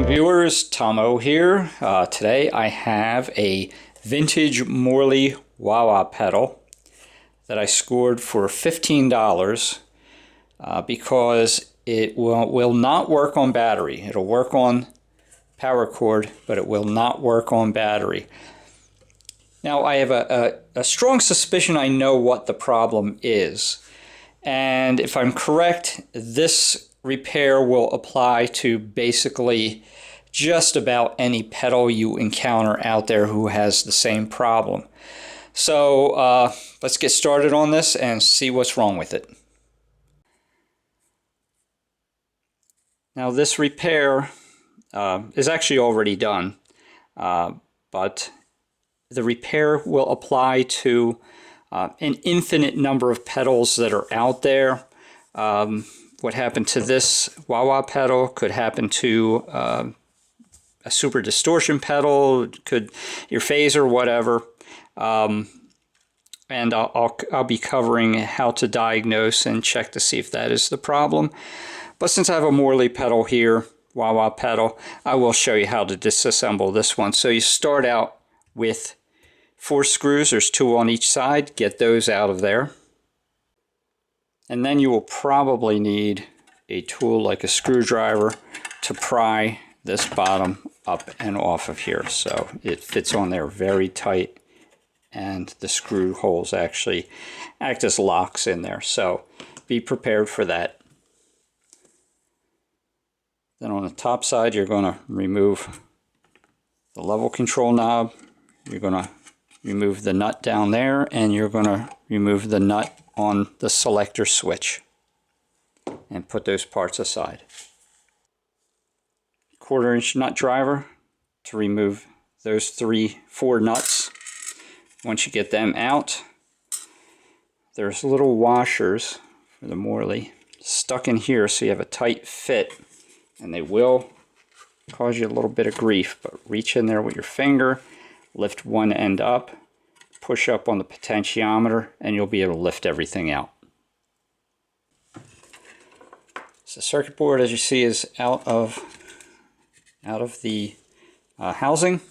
viewers, Tom O here. Today I have a vintage Moreley wah-wah pedal that I scored for $15 because it will not work on battery. It'll work on power cord, but it will not work on battery. Now I have a strong suspicion I know what the problem is, and if I'm correct, this repair will apply to basically just about any pedal you encounter out there who has the same problem. So let's get started on this and see what's wrong with it. Now this repair is actually already done, but the repair will apply to an infinite number of pedals that are out there. What happened to this wah-wah pedal could happen to a super distortion pedal, could your phaser, whatever. And I'll be covering how to diagnose and check to see if that is the problem. But since I have a Moreley pedal here, wah-wah pedal, I will show you how to disassemble this one. So you start out with 4 screws. There's 2 on each side. Get those out of there. And then you will probably need a tool like a screwdriver to pry this bottom up and off of here. So it fits on there very tight, and the screw holes actually act as locks in there. So be prepared for that. Then on the top side, you're going to remove the level control knob. You're going to remove the nut down there, and you're going to remove the nut on the selector switch and put those parts aside. 1/4-inch nut driver to remove those 4 nuts. Once you get them out, there's little washers for the Moreley stuck in here so you have a tight fit, and they will cause you a little bit of grief, but reach in there with your finger, lift one end up, push up on the potentiometer, and you'll be able to lift everything out. So the circuit board, as you see, is out of the housing.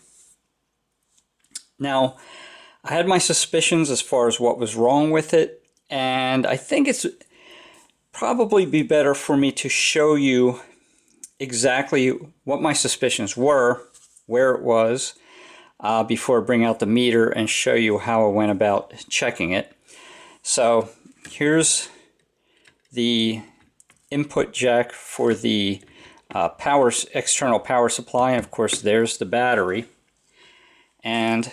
Now, I had my suspicions as far as what was wrong with it, and I think it's probably be better for me to show you exactly what my suspicions were, where it was, before I bring out the meter and show you how I went about checking it. So here's the input jack for the external power supply. And of course, there's the battery. And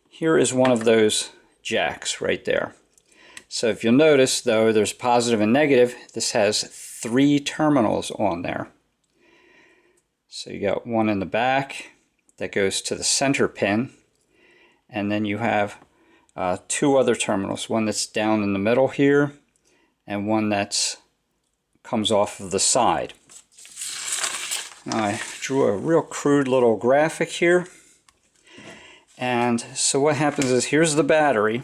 here is one of those jacks right there. So if you'll notice, though, there's positive and negative. This has 3 terminals on there. So you got one in the back that goes to the center pin, and then you have 2 other terminals, one that's down in the middle here and one that's comes off of the side. Now, I drew a real crude little graphic here, and so what happens is here's the battery,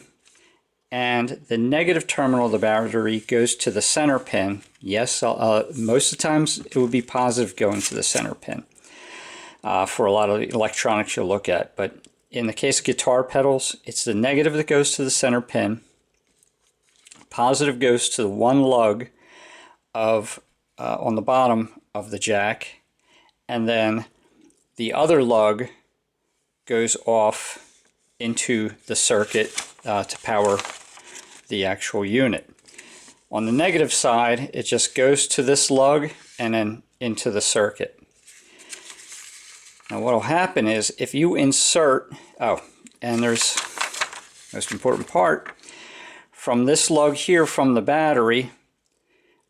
and the negative terminal of the battery goes to the center pin. Yes, most of the times it would be positive going to the center pin. For a lot of electronics you'll look at, but in the case of guitar pedals, it's the negative that goes to the center pin, positive goes to the one lug of on the bottom of the jack, and then the other lug goes off into the circuit to power the actual unit. On the negative side, it just goes to this lug and then into the circuit. Now what will happen is if you insert, and there's the most important part, from this lug here from the battery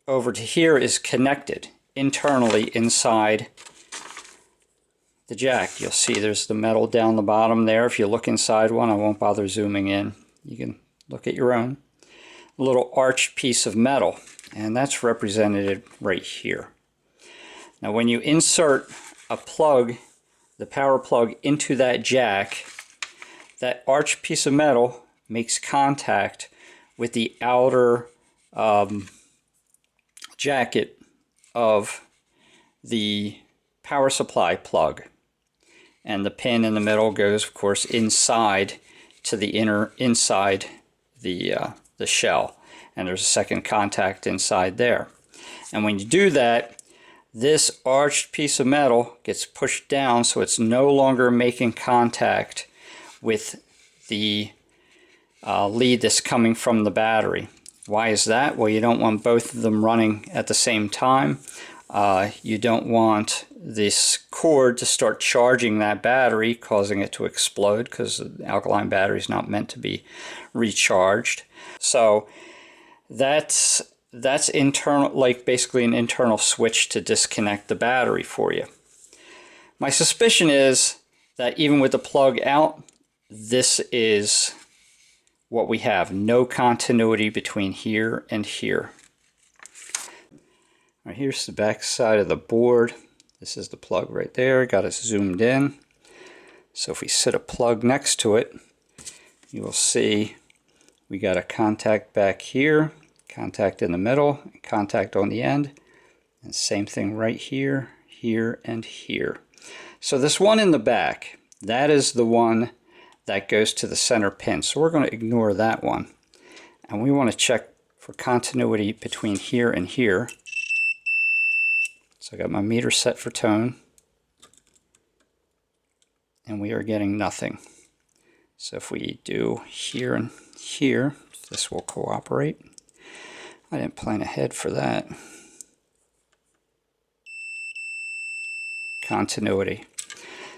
over to here is connected internally inside the jack. You'll see there's the metal down the bottom there. If you look inside one, I won't bother zooming in. You can look at your own. A little arched piece of metal, and that's represented right here. Now when you insert a plug, the power plug, into that jack, that arched piece of metal makes contact with the outer jacket of the power supply plug. And the pin in the middle goes, of course, inside to the inside the shell. And there's a second contact inside there. And when you do that, this arched piece of metal gets pushed down so it's no longer making contact with the lead that's coming from the battery. Why is that? Well, you don't want both of them running at the same time. You don't want this cord to start charging that battery, causing it to explode, because the alkaline battery is not meant to be recharged. So that's internal, like basically an internal switch to disconnect the battery for you. My suspicion is that even with the plug out, this is what we have. No continuity between here and here. Right, here's the back side of the board. This is the plug right there. Got it zoomed in. So if we sit a plug next to it, you will see we got a contact back here, contact in the middle, contact on the end, and same thing right here, here, and here. So this one in the back, that is the one that goes to the center pin. So we're going to ignore that one. And we want to check for continuity between here and here. So I got my meter set for tone. And we are getting nothing. So if we do here and here, this will cooperate. I didn't plan ahead for that. Continuity.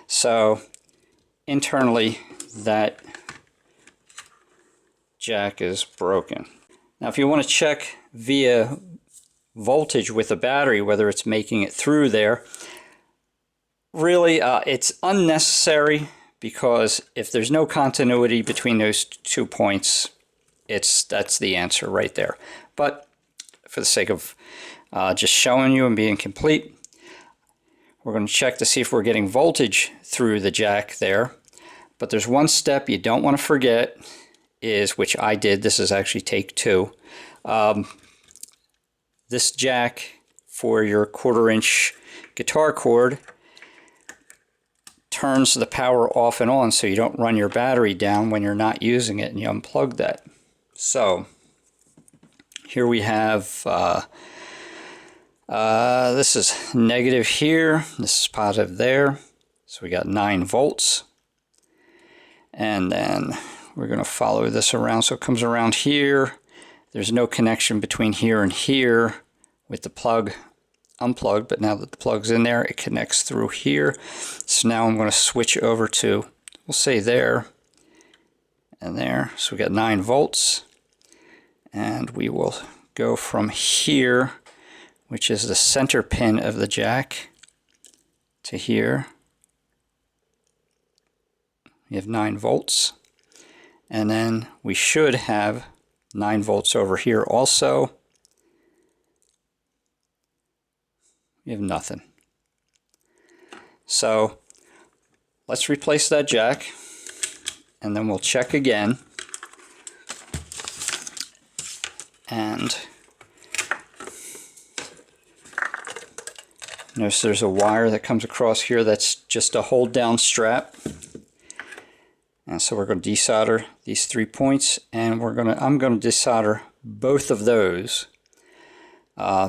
So internally, that jack is broken. Now if you want to check via voltage with a battery whether it's making it through there, really it's unnecessary, because if there's no continuity between those 2 points, that's the answer right there. But for the sake of just showing you and being complete, we're going to check to see if we're getting voltage through the jack there. But there's one step you don't want to forget, is, which I did, this is actually take 2. This jack for your 1/4 inch guitar cord turns the power off and on, so you don't run your battery down when you're not using it, and you unplug that. So here we have this is negative here, this is positive there, so we got 9 volts. And then we're going to follow this around, so it comes around here. There's no connection between here and here with the plug unplugged, but now that the plug's in there, it connects through here. So now I'm going to switch over to, we'll say there and there. So we got 9 volts, and we will go from here, which is the center pin of the jack, to here. We have 9 volts, and then we should have 9 volts over here also. We have nothing. So let's replace that jack, and then we'll check again. And notice there's a wire that comes across here that's just a hold down strap. And so we're going to desolder these 3 points, and I'm going to desolder both of those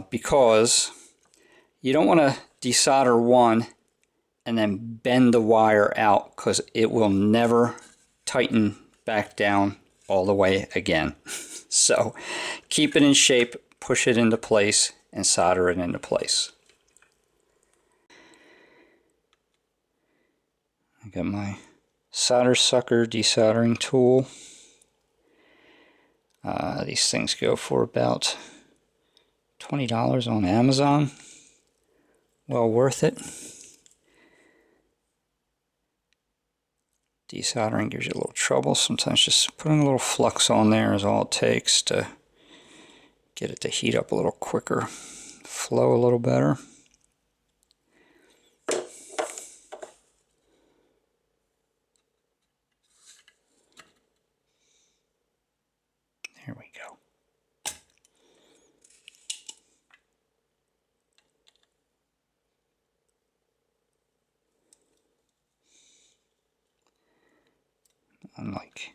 because you don't want to desolder one and then bend the wire out, because it will never tighten back down all the way again. So keep it in shape, push it into place, and solder it into place. I got my solder sucker desoldering tool. These things go for about $20 on Amazon. Well worth it. Desoldering gives you a little trouble. Sometimes just putting a little flux on there is all it takes to get it to heat up a little quicker, flow a little better. There we go. Unlike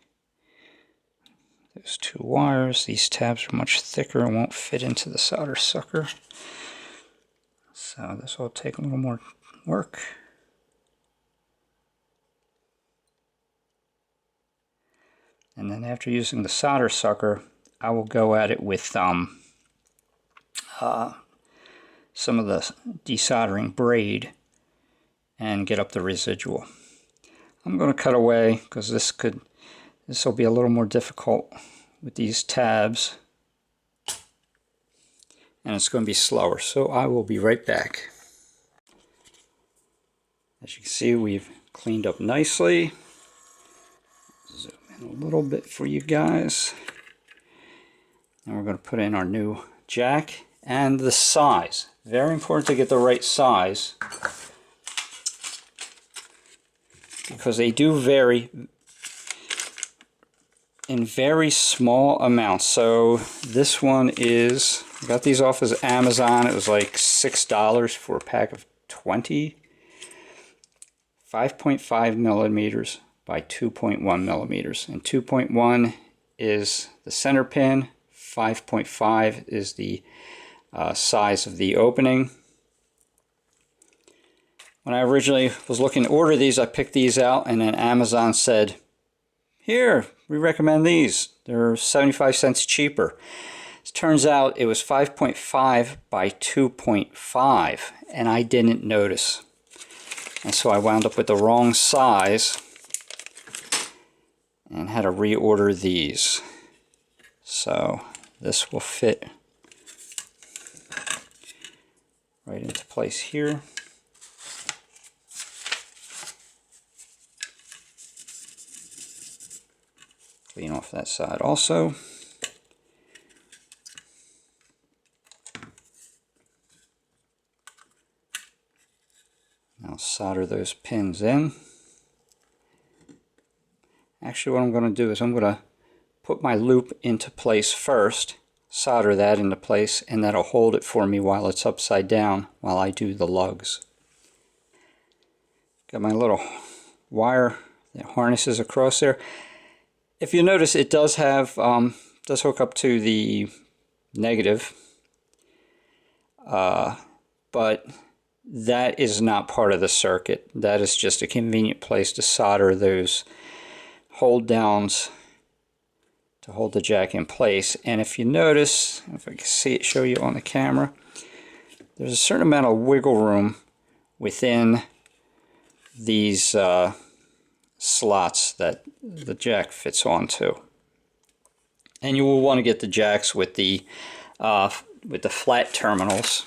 those two wires, these tabs are much thicker and won't fit into the solder sucker. So this will take a little more work. And then after using the solder sucker, I will go at it with some of the desoldering braid and get up the residual. I'm going to cut away because this will be a little more difficult with these tabs, and it's going to be slower, so I will be right back. As you can see, we've cleaned up nicely. Zoom in a little bit for you guys. And we're going to put in our new jack and the size. Very important to get the right size, because they do vary in very small amounts. So this one is, I got these off as Amazon. It was like $6 for a pack of 20. 5.5 millimeters by 2.1 millimeters. And 2.1 is the center pin. 5.5 is the size of the opening. When I originally was looking to order these, I picked these out, and then Amazon said, here, we recommend these. They're 75 cents cheaper. It turns out it was 5.5 by 2.5, and I didn't notice. And so I wound up with the wrong size and had to reorder these. So this will fit right into place here. Clean off that side also. Now solder those pins in. Actually, what I'm going to do is I'm going to put my loop into place first, solder that into place, and that'll hold it for me while it's upside down while I do the lugs. Got my little wire that harnesses across there. If you notice, it does have does hook up to the negative, but that is not part of the circuit. That is just a convenient place to solder those hold downs to hold the jack in place. And if you notice, if I can see it, show you on the camera, there's a certain amount of wiggle room within these slots that the jack fits onto. And you will want to get the jacks with the flat terminals,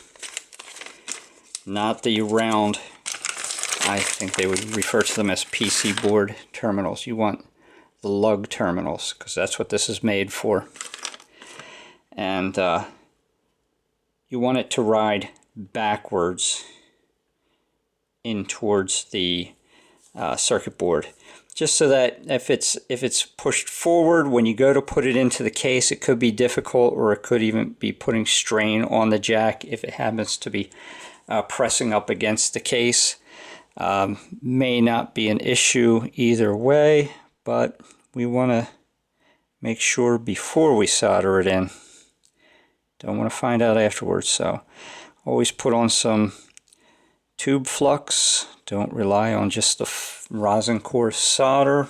not the round. I think they would refer to them as PC board terminals. You want the lug terminals, because that's what this is made for. And you want it to ride backwards in towards the circuit board, just so that if it's pushed forward when you go to put it into the case, it could be difficult, or it could even be putting strain on the jack if it happens to be pressing up against the case. May not be an issue either way, but we want to make sure before we solder it in. Don't want to find out afterwards, so always put on some tube flux. Don't rely on just the rosin core solder.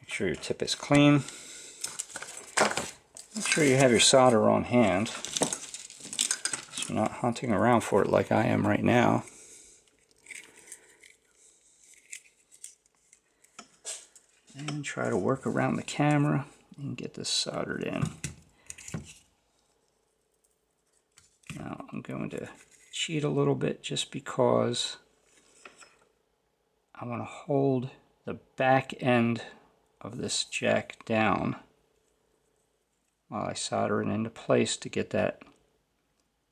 Make sure your tip is clean. Make sure you have your solder on hand, so you're not hunting around for it like I am right now. And try to work around the camera and get this soldered in. Now I'm going to cheat a little bit just because I want to hold the back end of this jack down while I solder it into place to get that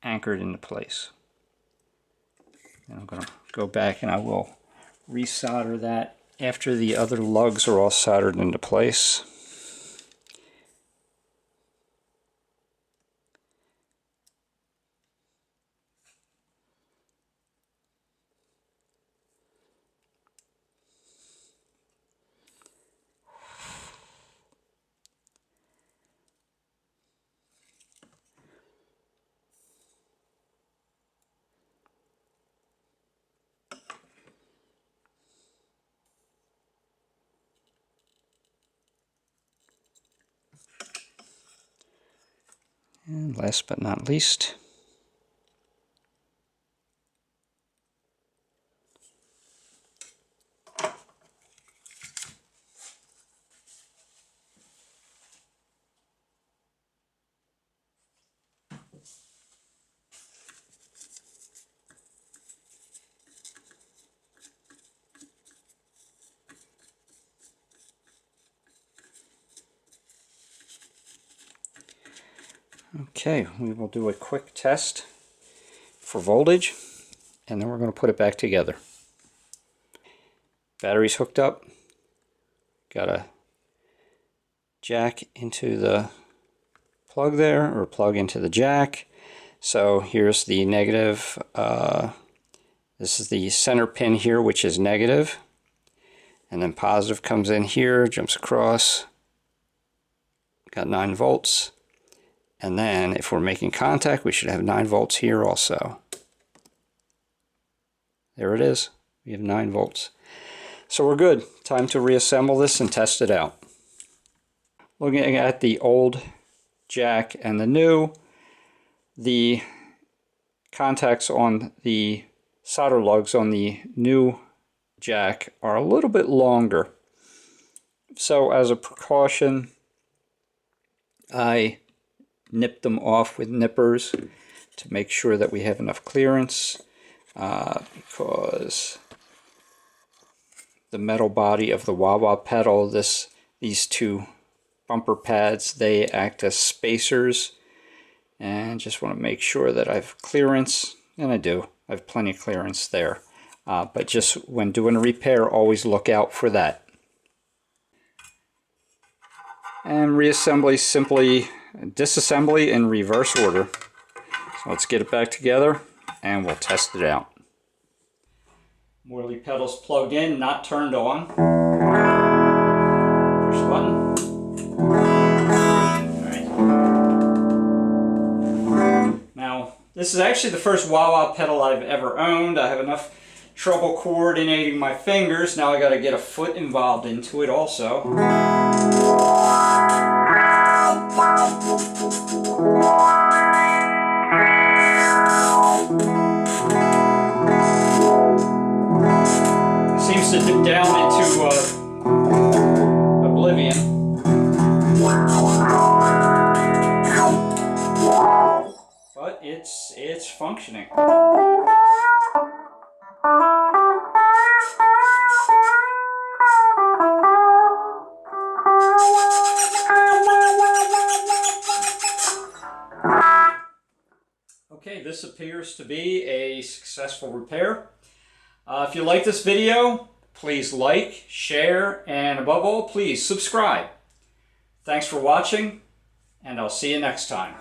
anchored into place. And I'm going to go back and I will resolder that after the other lugs are all soldered into place. And last but not least, okay, we will do a quick test for voltage, and then we're going to put it back together. Battery's hooked up. Got a jack into the plug there, or plug into the jack. So here's the negative. This is the center pin here, which is negative. And then positive comes in here, jumps across. Got 9 volts. And then if we're making contact, we should have 9 volts here also. There it is. We have 9 volts. So we're good. Time to reassemble this and test it out. Looking at the old jack and the new, the contacts on the solder lugs on the new jack are a little bit longer. So as a precaution, I nipped them off with nippers to make sure that we have enough clearance, because the metal body of the wah-wah pedal, these two bumper pads, they act as spacers, and just want to make sure that I have clearance, and I do. I have plenty of clearance there. But just when doing a repair, always look out for that. And reassembly, simply disassembly in reverse order. So let's get it back together and we'll test it out. Moreley pedals plugged in, not turned on. Push the button. Alright. Now, this is actually the first wah-wah pedal I've ever owned. I have enough trouble coordinating my fingers. Now I got to get a foot involved into it also. It seems to dip down into oblivion. But it's functioning. Okay, this appears to be a successful repair. If you like this video, please like, share, and above all, please subscribe. Thanks for watching, and I'll see you next time.